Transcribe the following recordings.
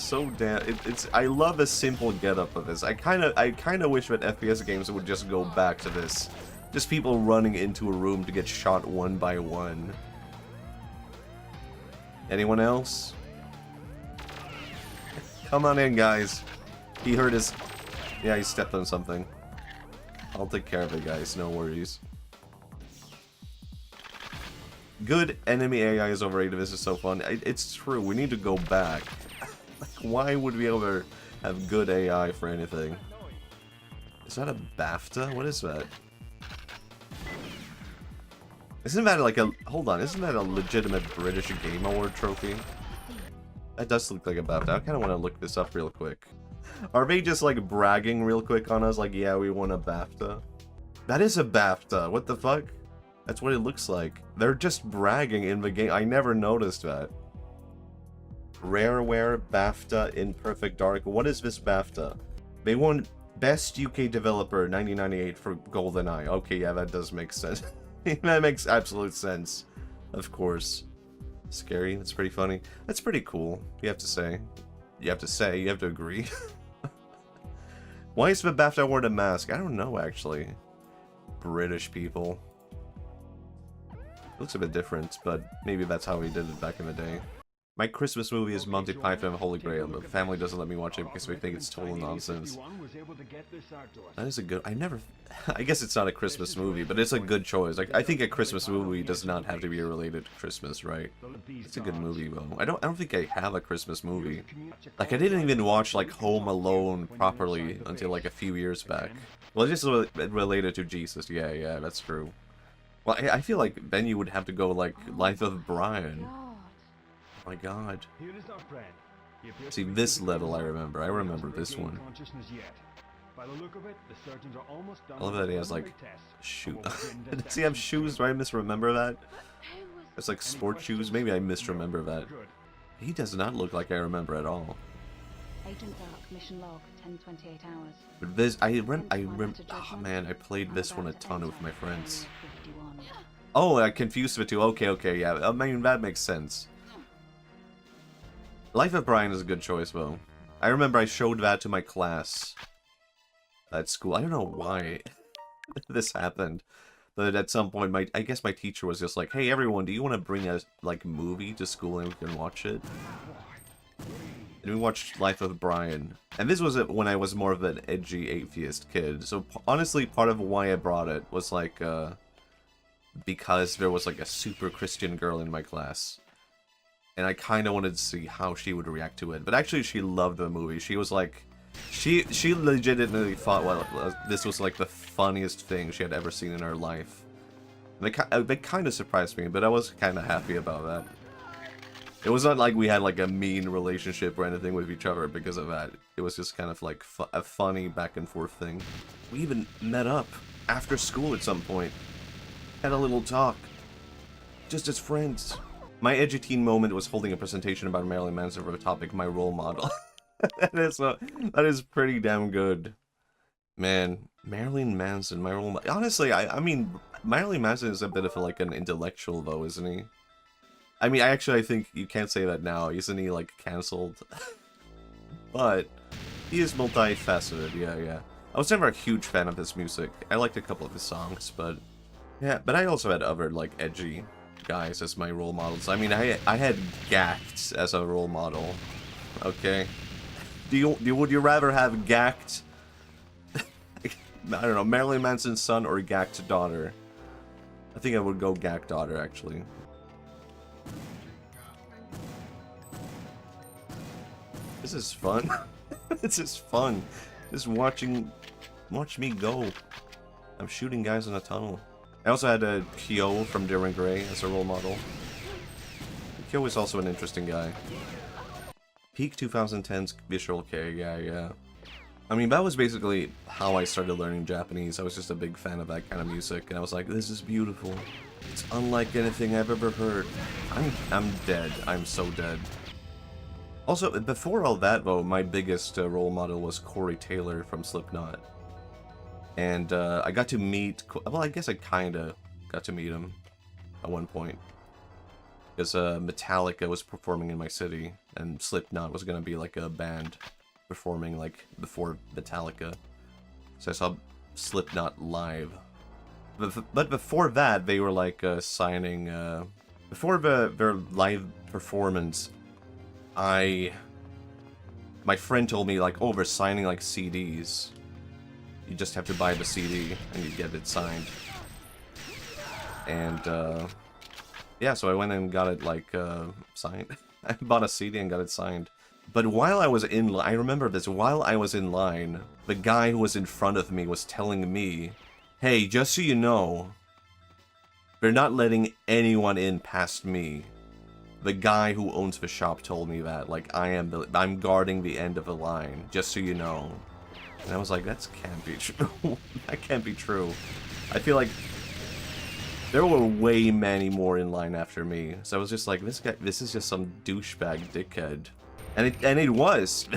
so damn. I love the simple getup of this. I kind of wish that FPS games would just go back to this. Just people running into a room to get shot one by one. Anyone else? Come on in, guys. He hurt his... Yeah, he stepped on something. I'll take care of it, guys. No worries. Good enemy AI is overrated. This is so fun. It's true. We need to go back. Like, why would we ever have good AI for anything? Is that a BAFTA? What is that? Isn't that like a... Hold on. Isn't that a legitimate British Game Award trophy? That does look like a BAFTA. I kind of want to look this up real quick. Are they just like bragging real quick on us? Like, yeah, we won a BAFTA. That is a BAFTA. What the fuck? That's what it looks like. They're just bragging in the game. I never noticed that. Rareware BAFTA in Perfect Dark. What is this BAFTA? They won Best UK Developer 1998 for GoldenEye. Okay, yeah, that does make sense. That makes absolute sense. Of course. Scary. That's pretty funny. That's pretty cool. You have to say. You have to agree. Why is the BAFTA award a mask? I don't know, actually. British people. Looks a bit different, but maybe that's how we did it back in the day. My Christmas movie is Monty Python and Holy Grail, but family doesn't let me watch it because we think it's total nonsense. That is a good... I guess it's not a Christmas movie, but it's a good choice. Like, I think a Christmas movie does not have to be related to Christmas, right? It's a good movie, though. I don't think I have a Christmas movie. Like, I didn't even watch, like, Home Alone properly until, like, a few years back. Well, it's just related to Jesus. Yeah, that's true. Well, I feel like then you would have to go, like, Life of Brian. Oh my god. See, this level I remember. I remember this one. I love that he has, like, shoes. Does he have shoes? Do I misremember that? It's like sport shoes? Maybe I misremember that. He does not look like I remember at all. Agent Dark, mission log, 10:28 hours. But this, oh man, I played this one a ton with my friends. Oh, I confused the two. Okay, yeah. I mean, that makes sense. Life of Brian is a good choice, though. I remember I showed that to my class at school. I don't know why this happened, but at some point, I guess my teacher was just like, "Hey, everyone, do you want to bring a like movie to school and we can watch it?" And we watched Life of Brian, and this was when I was more of an edgy atheist kid. So honestly, part of why I brought it was like because there was like a super Christian girl in my class. And I kind of wanted to see how she would react to it. But actually, she loved the movie. She was like... She legitimately thought, well, this was like the funniest thing she had ever seen in her life. And they kind of surprised me, but I was kind of happy about that. It was not like we had like a mean relationship or anything with each other because of that. It was just kind of like a funny back and forth thing. We even met up after school at some point. Had a little talk. Just as friends. My edgy teen moment was holding a presentation about Marilyn Manson for the topic, my role model. that is pretty damn good. Man, Marilyn Manson, my role model. Honestly, I mean, Marilyn Manson is a bit of like an intellectual, though, isn't he? I mean, I think you can't say that now. Isn't he, like, cancelled? But he is multifaceted, yeah. I was never a huge fan of his music. I liked a couple of his songs, but... Yeah, but I also had other, like, edgy guys as my role models. I mean, I had Gact as a role model. Okay. Would you rather have Gact? I don't know, Marilyn Manson's son or Gact daughter? I think I would go Gact daughter, actually. This is fun. This is fun. Just watch me go. I'm shooting guys in a tunnel. I also had a Kyo from Daring Gray as a role model. Kyo is also an interesting guy. Peak 2010's Visual K, yeah. I mean, that was basically how I started learning Japanese. I was just a big fan of that kind of music, and I was like, this is beautiful. It's unlike anything I've ever heard. I'm dead. I'm so dead. Also, before all that, though, my biggest role model was Corey Taylor from Slipknot. And I got to meet... Well, I guess I kinda got to meet him at one point. Because Metallica was performing in my city, and Slipknot was gonna be like a band performing like before Metallica. So I saw Slipknot live. But before that, they were like signing. Before their live performance, my friend told me like, oh, they're signing like CDs. You just have to buy the CD and you get it signed. And yeah, so I went and got it like signed. I bought a CD and got it signed. But while I was in line, I remember this, while I was in line, the guy who was in front of me was telling me, hey, just so you know, they're not letting anyone in past me. The guy who owns the shop told me that, like, I'm guarding the end of the line, just so you know. And I was like, that can't be true. That can't be true. I feel like there were way many more in line after me. So I was just like, this is just some douchebag dickhead. And it was.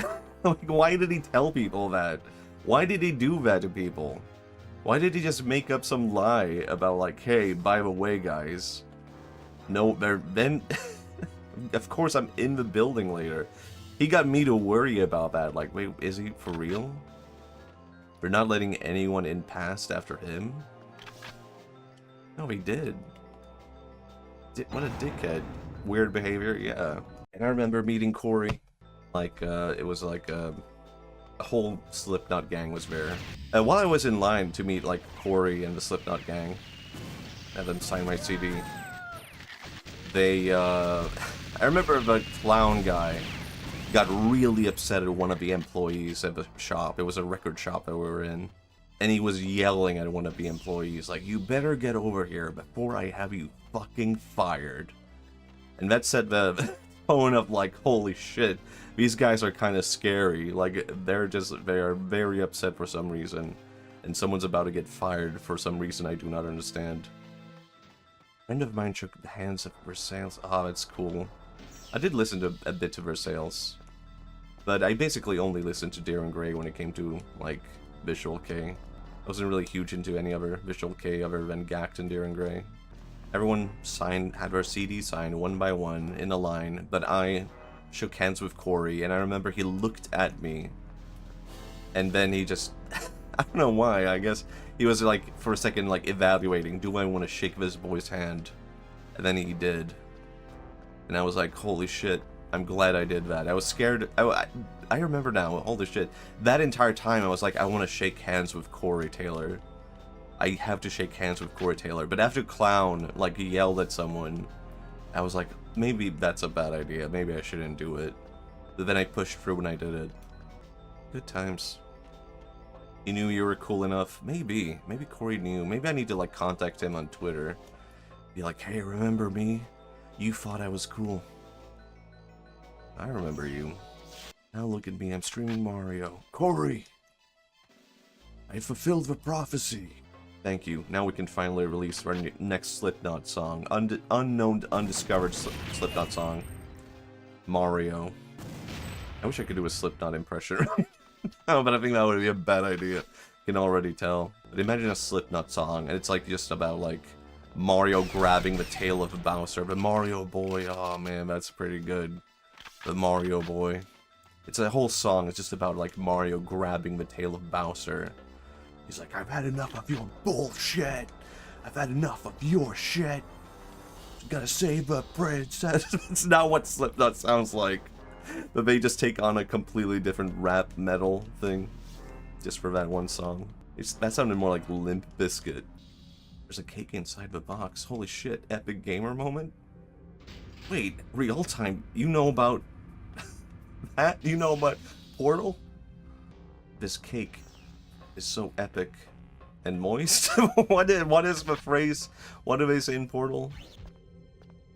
Like, why did he tell people that? Why did he do that to people? Why did he just make up some lie about like, hey, by the way, guys, no, then, of course I'm in the building later. He got me to worry about that. Like, wait, is he for real? We're not letting anyone in past after him? No, he did. What a dickhead. Weird behavior, yeah. And I remember meeting Corey. Like, it was like a whole Slipknot gang was there. And while I was in line to meet, like, Corey and the Slipknot gang, have them sign my CD, they, I remember the clown guy got really upset at one of the employees at the shop. It was a record shop that we were in. And he was yelling at one of the employees, like, you better get over here before I have you fucking fired. And that set the tone of, like, holy shit, these guys are kind of scary. Like, they are very upset for some reason. And someone's about to get fired for some reason I do not understand. A friend of mine shook the hands of Versailles. Ah, that's cool. I did listen to a bit to Versailles. But I basically only listened to Darren Gray when it came to, like, Visual K. I wasn't really huge into any other Visual K other than Gact and Darren Gray. Everyone had their CD signed one by one in a line, but I shook hands with Corey, and I remember he looked at me, and then he just, I don't know why, I guess he was like, for a second, like, evaluating, do I want to shake this boy's hand? And then he did. And I was like, holy shit, I'm glad I did that. I was scared. I remember now, holy shit. That entire time I was like, I want to shake hands with Corey Taylor. I have to shake hands with Corey Taylor. But after Clown, like, he yelled at someone, I was like, maybe that's a bad idea. Maybe I shouldn't do it. But then I pushed through when I did it. Good times. He knew you were cool enough. Maybe. Maybe Corey knew. Maybe I need to, like, contact him on Twitter. Be like, hey, remember me? You thought I was cool. I remember you. Now look at me, I'm streaming Mario. Corey! I fulfilled the prophecy. Thank you. Now we can finally release our next Slipknot song. Unknown, undiscovered Slipknot song. Mario. I wish I could do a Slipknot impression. No, but I think that would be a bad idea. You can already tell. But imagine a Slipknot song, and it's like just about like Mario grabbing the tail of Bowser. The Mario boy, oh man, that's pretty good. The Mario boy. It's a whole song, it's just about like Mario grabbing the tail of Bowser. He's like, I've had enough of your bullshit. I've had enough of your shit. Gotta save the princess. It's not what Slipknot sounds like. But they just take on a completely different rap metal thing. Just for that one song. That sounded more like Limp Bizkit. There's a cake inside the box. Holy shit, epic gamer moment? Wait, real time, you know about that? You know about Portal? This cake is so epic and moist. What is the phrase? What do they say in Portal?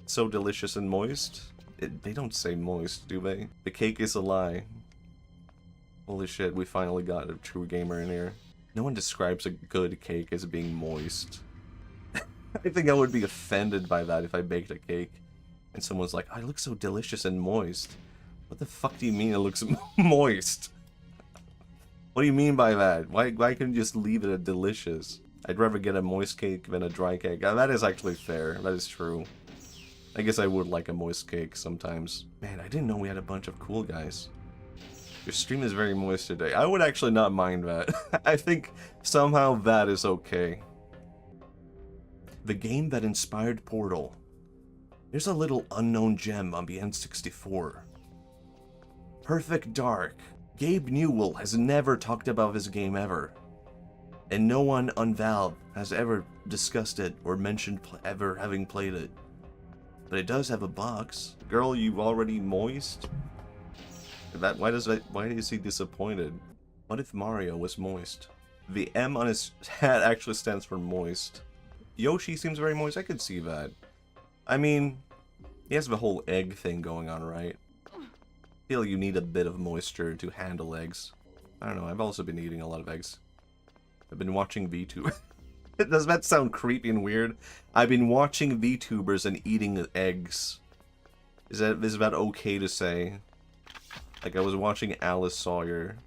So delicious and moist? They don't say moist, do they? The cake is a lie. Holy shit, we finally got a true gamer in here. No one describes a good cake as being moist. I think I would be offended by that if I baked a cake and someone's like, oh, it looks so delicious and moist. What the fuck do you mean it looks moist? What do you mean by that? Why couldn't you just leave it at delicious? I'd rather get a moist cake than a dry cake. That is actually fair. That is true. I guess I would like a moist cake sometimes. Man, I didn't know we had a bunch of cool guys. Your stream is very moist today. I would actually not mind that. I think somehow that is okay. The game that inspired Portal. There's a little unknown gem on the N64. Perfect Dark. Gabe Newell has never talked about this game ever. And no one on Valve has ever discussed it or mentioned ever having played it. But it does have a box. Girl, you already moist? Why is he disappointed? What if Mario was moist? The M on his hat actually stands for moist. Yoshi seems very moist. I could see that. I mean, he has the whole egg thing going on, right? I feel you need a bit of moisture to handle eggs. I don't know, I've also been eating a lot of eggs. I've been watching VTubers. Does that sound creepy and weird? I've been watching VTubers and eating eggs. Is that okay to say? Like, I was watching Alice Sawyer.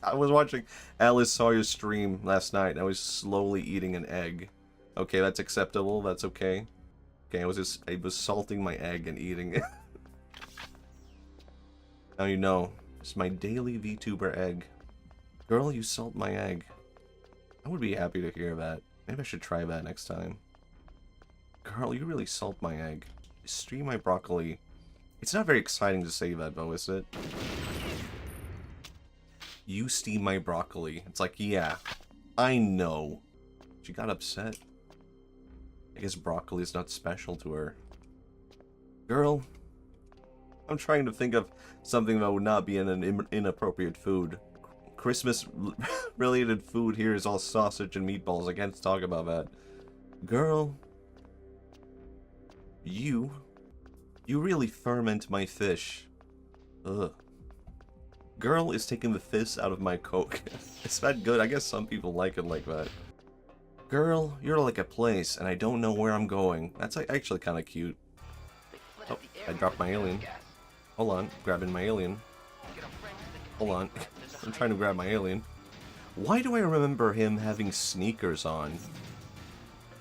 I was watching Alice Sawyer's stream last night, and I was slowly eating an egg. Okay, that's acceptable, that's okay. Okay, I was salting my egg and eating it. Now you know, it's my daily VTuber egg. Girl, you salt my egg. I would be happy to hear that. Maybe I should try that next time. Girl, you really salt my egg. Stream my broccoli. It's not very exciting to say that, though, is it? You steam my broccoli. It's like, yeah, I know. She got upset. I guess broccoli is not special to her. Girl, I'm trying to think of something that would not be an inappropriate food. Christmas-related food here is all sausage and meatballs. I can't talk about that. Girl, you really ferment my fish. Ugh. Girl is taking the fizz out of my Coke. Is that good? I guess some people like it like that. Girl, you're like a place, and I don't know where I'm going. That's actually kind of cute. Oh, I dropped my alien. Hold on, grabbing my alien. Hold on, I'm trying to grab my alien. Why do I remember him having sneakers on?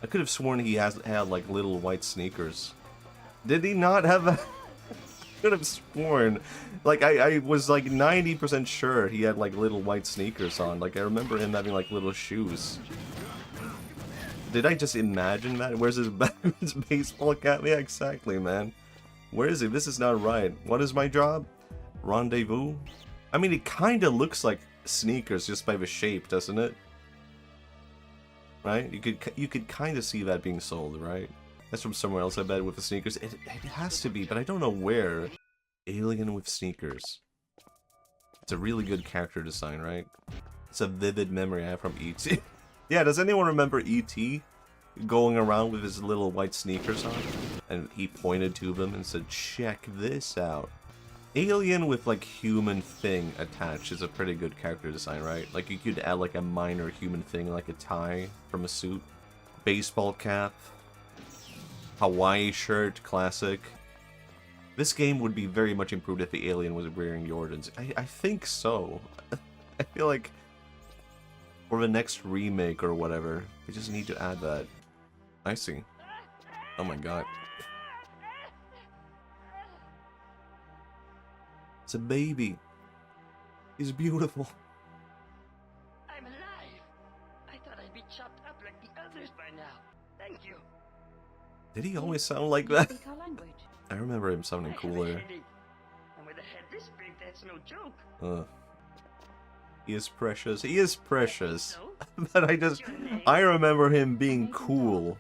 I could have sworn he had like little white sneakers. Did he not have that? Could have sworn. Like, I was like 90% sure he had like little white sneakers on. Like, I remember him having like little shoes. Did I just imagine that? Where's his baseball cap? Yeah, exactly, man. Where is he? This is not right. What is my job? Rendezvous? I mean, it kind of looks like sneakers just by the shape, doesn't it? Right? You could kind of see that being sold, right? That's from somewhere else, I bet, with the sneakers. It has to be, but I don't know where. Alien with sneakers. It's a really good character design, right? It's a vivid memory I have from E.T. Yeah, does anyone remember E.T. going around with his little white sneakers on? And he pointed to them and said, check this out. Alien with, like, human thing attached is a pretty good character design, right? Like, you could add, like, a minor human thing, like a tie from a suit. Baseball cap. Hawaii shirt, classic. This game would be very much improved if the alien was wearing Jordans. I think so. I feel like for the next remake or whatever, they just need to add that. I see. Oh my god. It's a baby. He's beautiful. I'm alive. I thought I'd be chopped up like the others by now. Thank you. Did he always sound like that? Speak our language. I remember him sounding I have a cooler. headache. And with a head this big, that's no joke. He is precious. He is precious. So, But I remember him being Amazing cool.